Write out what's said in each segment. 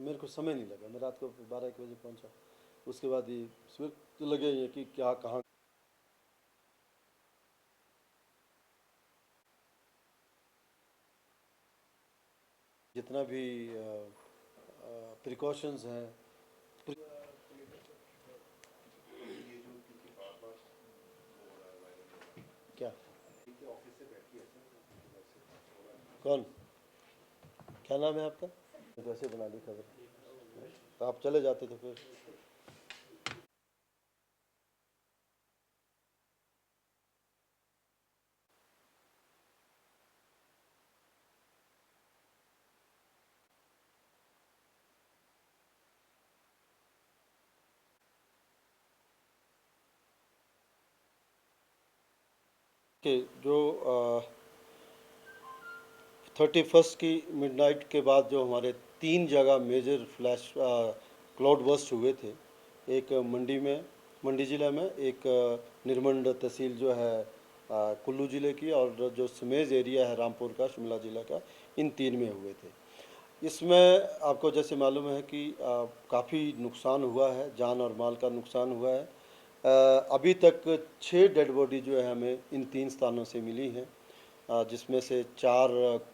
मेरे को समय नहीं लगा, मैं रात को 12-1 बजे पहुंचा। उसके बाद ही फिर तो लगे ये कि क्या कहाँ जितना भी प्रिकॉशंस हैं। क्या कौन, क्या नाम है आपका? तो ऐसे बना ली खबर, तो आप चले जाते तो फिर। कि जो 31 की मिडनाइट के बाद जो हमारे 3 जगह मेजर फ्लैश क्लाउड बर्स्ट हुए थे, एक मंडी में, मंडी ज़िला में, एक निर्मंड तहसील जो है कुल्लू ज़िले की, और जो समेज एरिया है रामपुर का, शिमला ज़िला का, इन 3 में हुए थे। इसमें आपको जैसे मालूम है कि काफ़ी नुकसान हुआ है, जान और माल का नुकसान हुआ है। अभी तक 6 डेड बॉडी जो है हमें इन 3 स्थानों से मिली हैं, जिसमें से 4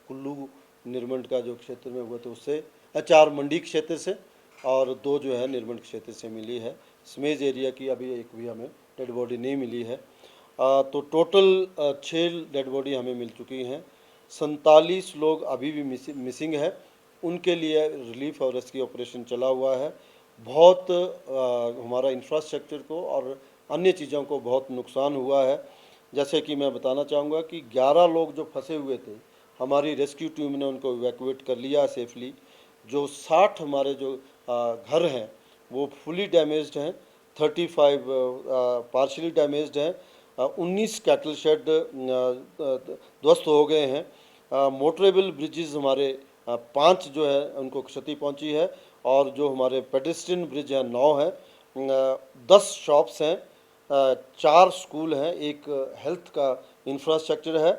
कुल्लू निर्मंड का जो क्षेत्र में हुआ था उससे, 4 मंडी क्षेत्र से, और 2 जो है निर्मंड क्षेत्र से मिली है। स्मेज एरिया की अभी एक भी हमें डेड बॉडी नहीं मिली है। तो टोटल 6 डेड बॉडी हमें मिल चुकी हैं। 47 लोग अभी भी मिसिंग है, उनके लिए रिलीफ और रेस्क्यू ऑपरेशन चला हुआ है। बहुत हमारा इंफ्रास्ट्रक्चर को और अन्य चीज़ों को बहुत नुकसान हुआ है। जैसे कि मैं बताना चाहूँगा कि 11 लोग जो फंसे हुए थे, हमारी रेस्क्यू टीम ने उनको इवैक्यूएट कर लिया सेफली। जो 60 हमारे जो घर हैं वो फुली डैमेज्ड हैं, 35 पार्शली डैमेज्ड हैं, 19 कैटल शेड ध्वस्त हो गए हैं। मोटरेबल ब्रिजेस हमारे 5 जो है उनको क्षति पहुंची है, और जो हमारे पेडेस्ट्रियन ब्रिज हैं 9 हैं, 10 शॉप्स हैं, 4 स्कूल हैं, एक हेल्थ का इंफ्रास्ट्रक्चर है,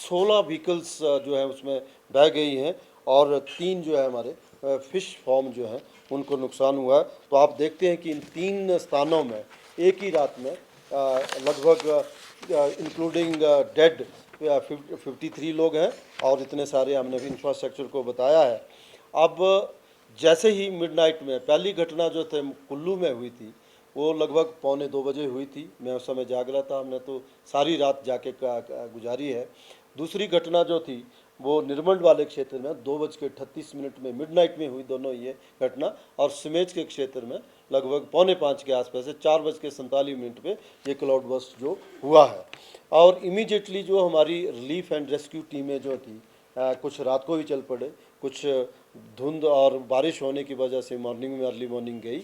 16 व्हीकल्स जो है उसमें बह गई हैं, और 3 जो है हमारे फिश फार्म जो है उनको नुकसान हुआ है। तो आप देखते हैं कि इन 3 स्थानों में एक ही रात में लगभग इंक्लूडिंग डेड 53 लोग हैं, और इतने सारे हमने इंफ्रास्ट्रक्चर को बताया है। अब जैसे ही मिडनाइट में पहली घटना जो थे कुल्लू में हुई थी, वो लगभग 1:45 हुई थी, मैं उस समय जाग रहा था, हमने तो सारी रात जाके गुजारी है। दूसरी घटना जो थी वो निर्मंड वाले क्षेत्र में 2:38 में मिडनाइट में हुई, दोनों ये घटना, और सिमेज के क्षेत्र में लगभग 4:45 के आसपास से 4:47 पे ये क्लाउड बर्स्ट जो हुआ है। और इमीडिएटली जो हमारी रिलीफ एंड रेस्क्यू टीमें जो थी, कुछ रात को भी चल पड़े, कुछ धुंध और बारिश होने की वजह से मॉर्निंग में अर्ली मॉर्निंग गई।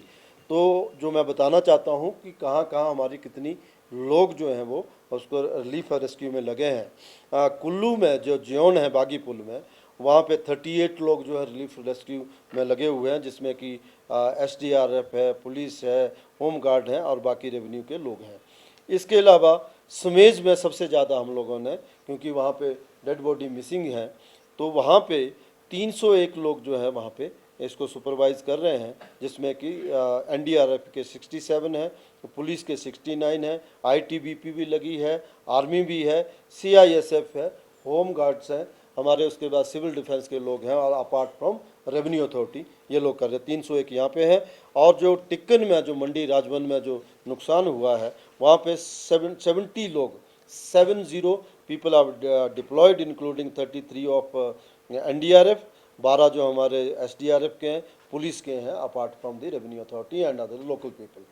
तो जो मैं बताना चाहता हूँ कि कहाँ कहाँ हमारी कितनी लोग जो हैं वो उसको रिलीफ और रेस्क्यू में लगे हैं। कुल्लू में जो जियोन है बागी पुल में, वहाँ पे 38 लोग जो है रिलीफ रेस्क्यू में लगे हुए हैं, जिसमें कि SDRF है, पुलिस है, होम गार्ड है, और बाकी रेवेन्यू के लोग हैं। इसके अलावा समेज में सबसे ज़्यादा हम लोगों ने, क्योंकि वहाँ पे डेड बॉडी मिसिंग है, तो वहाँ पे 301 लोग जो है वहाँ पे इसको सुपरवाइज़ कर रहे हैं, जिसमें कि NDRF के 67 हैं, पुलिस के 69 हैं, ITBP भी लगी है, आर्मी भी है, CISF है, होम गार्ड्स हैं हमारे, उसके बाद सिविल डिफेंस के लोग हैं, और अपार्ट फ्रॉम रेवेन्यू अथॉरिटी ये लोग कर रहे हैं। 301 यहाँ पे हैं। और जो टिक्कन में, जो मंडी राजवन में जो नुकसान हुआ है, वहाँ पे 70 लोग, 70 people are deployed, including 33 of NDRF, 12 जो हमारे SDRF के हैं, पुलिस के हैं, apart from the revenue authority and other local people.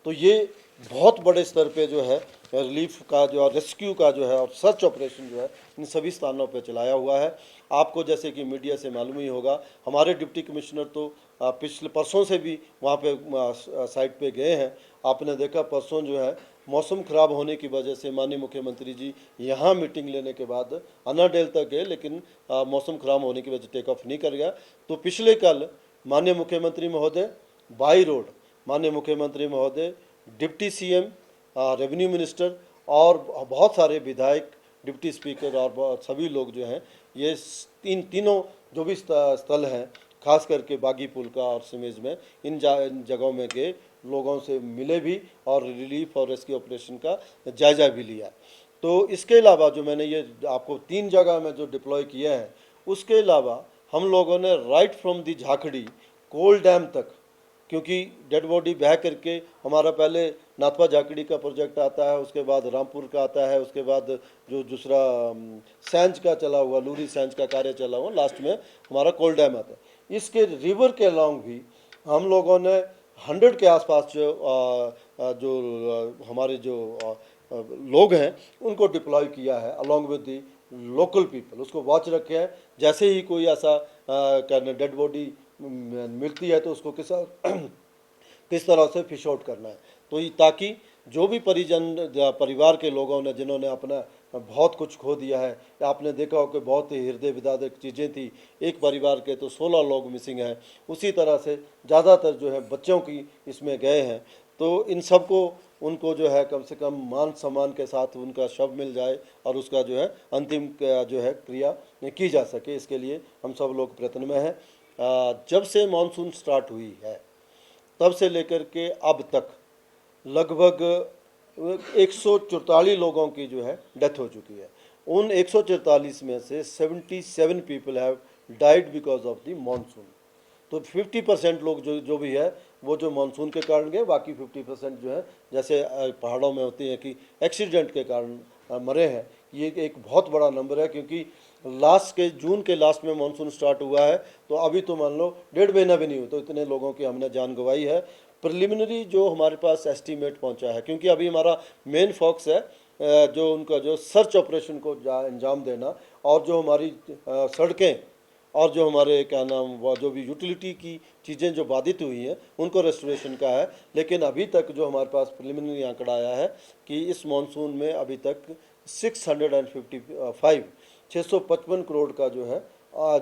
तो ये बहुत बड़े स्तर पे जो है रिलीफ का जो है, रेस्क्यू का जो है, और सर्च ऑपरेशन जो है इन सभी स्थानों पे चलाया हुआ है। आपको जैसे कि मीडिया से मालूम ही होगा, हमारे डिप्टी कमिश्नर तो पिछले परसों से भी वहाँ पे साइट पे गए हैं। आपने देखा परसों जो है मौसम ख़राब होने की वजह से माननीय मुख्यमंत्री जी यहाँ मीटिंग लेने के बाद अनाडेल तक गए, लेकिन मौसम ख़राब होने की वजह से टेक ऑफ नहीं कर गया। तो पिछले कल माननीय मुख्यमंत्री महोदय बाई रोड, माननीय मुख्यमंत्री महोदय, डिप्टी CM, रेवेन्यू मिनिस्टर, और बहुत सारे विधायक, डिप्टी स्पीकर, और सभी लोग जो हैं, ये तीनों जो भी स्थल हैं खास करके बागी पुल का और सिमेज में इन जगहों में गए, लोगों से मिले भी और रिलीफ और रेस्क्यू ऑपरेशन का जायजा भी लिया। तो इसके अलावा जो मैंने ये आपको 3 जगह में जो डिप्लॉय किया है, उसके अलावा हम लोगों ने right from the Jhakri Kol dam तक, क्योंकि डेड बॉडी बह करके हमारा पहले नाथपा झाकड़ी का प्रोजेक्ट आता है, उसके बाद रामपुर का आता है, उसके बाद जो दूसरा सैंज का चला हुआ, लूरी सैंज का कार्य चला हुआ, लास्ट में हमारा कोल डैम आता है। इसके रिवर के अलॉन्ग भी हम लोगों ने 100 के आसपास जो हमारे जो लोग हैं उनको डिप्लॉय किया है along with the local people. उसको वॉच रखे हैं, जैसे ही कोई ऐसा डेड बॉडी मिलती है तो उसको किस तरह से फिश आउट करना है। तो ये ताकि जो भी परिवार के लोगों ने जिन्होंने अपना बहुत कुछ खो दिया है, आपने देखा हो कि बहुत ही हृदय विदारक चीज़ें थी, एक परिवार के तो 16 लोग मिसिंग हैं, उसी तरह से ज़्यादातर जो है बच्चों की इसमें गए हैं। तो इन सब को उनको जो है कम से कम मान सम्मान के साथ उनका शव मिल जाए और उसका जो है अंतिम जो है क्रिया की जा सके, इसके लिए हम सब लोग प्रयत्न में हैं। जब से मानसून स्टार्ट हुई है तब से लेकर के अब तक लगभग 144 लोगों की जो है डेथ हो चुकी है। उन 144 में से 77 people have died because of the monsoon. तो 50% लोग जो भी है वो जो मानसून के कारण गए, बाकी 50% जो है जैसे पहाड़ों में होती है कि एक्सीडेंट के कारण मरे हैं। ये एक बहुत बड़ा नंबर है, क्योंकि लास्ट के जून के लास्ट में मानसून स्टार्ट हुआ है, तो अभी तो मान लो 1.5 महीना भी नहीं हुआ तो इतने लोगों की हमने जान गंवाई है। प्रिलिमिनरी जो हमारे पास एस्टीमेट पहुंचा है, क्योंकि अभी हमारा मेन फोकस है जो उनका जो सर्च ऑपरेशन को अंजाम देना, और जो हमारी सड़कें और जो हमारे क्या नाम वो जो भी यूटिलिटी की चीज़ें जो बाधित हुई हैं उनको रेस्टोरेशन का है। लेकिन अभी तक जो हमारे पास प्रिलिमिनरी आंकड़ा आया है कि इस मानसून में अभी तक 655 करोड़ का जो है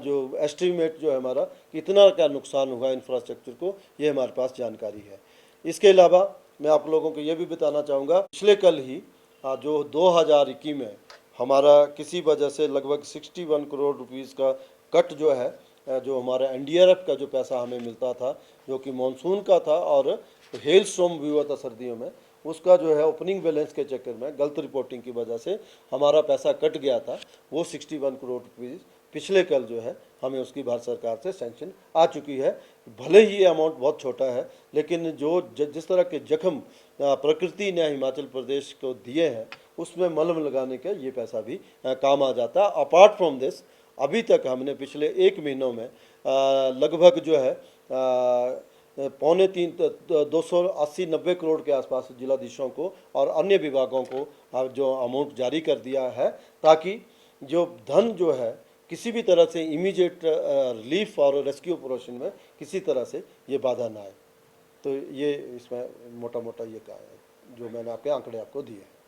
जो एस्टीमेट जो है हमारा कितना का नुकसान हुआ इंफ्रास्ट्रक्चर को, ये हमारे पास जानकारी है। इसके अलावा मैं आप लोगों को ये भी बताना चाहूँगा, पिछले कल ही जो 2021 में हमारा किसी वजह से लगभग 61 करोड़ रुपीज़ का कट जो है, जो हमारा एनडीआरएफ का जो पैसा हमें मिलता था जो कि मानसून का था और हेल स्टॉर्म भी हुआ था सर्दियों में, उसका जो है ओपनिंग बैलेंस के चक्कर में गलत रिपोर्टिंग की वजह से हमारा पैसा कट गया था। वो 61 करोड़ रुपीज़ पिछले कल जो है हमें उसकी भारत सरकार से सैंक्शन आ चुकी है। भले ही ये अमाउंट बहुत छोटा है, लेकिन जो जिस तरह के जख्म प्रकृति ने हिमाचल प्रदेश को दिए हैं उसमें मलहम लगाने का ये पैसा भी काम आ जाता है। अपार्ट फ्रॉम दिस अभी तक हमने पिछले 1 महीनों में लगभग जो है 280-90 करोड़ के आसपास जिलाधीशों को और अन्य विभागों को जो अमाउंट जारी कर दिया है, ताकि जो धन जो है किसी भी तरह से इमीडिएट रिलीफ और रेस्क्यू ऑपरेशन में किसी तरह से ये बाधा ना आए। तो ये इसमें मोटा मोटा ये कहा है जो मैंने आपके आंकड़े आपको दिए हैं।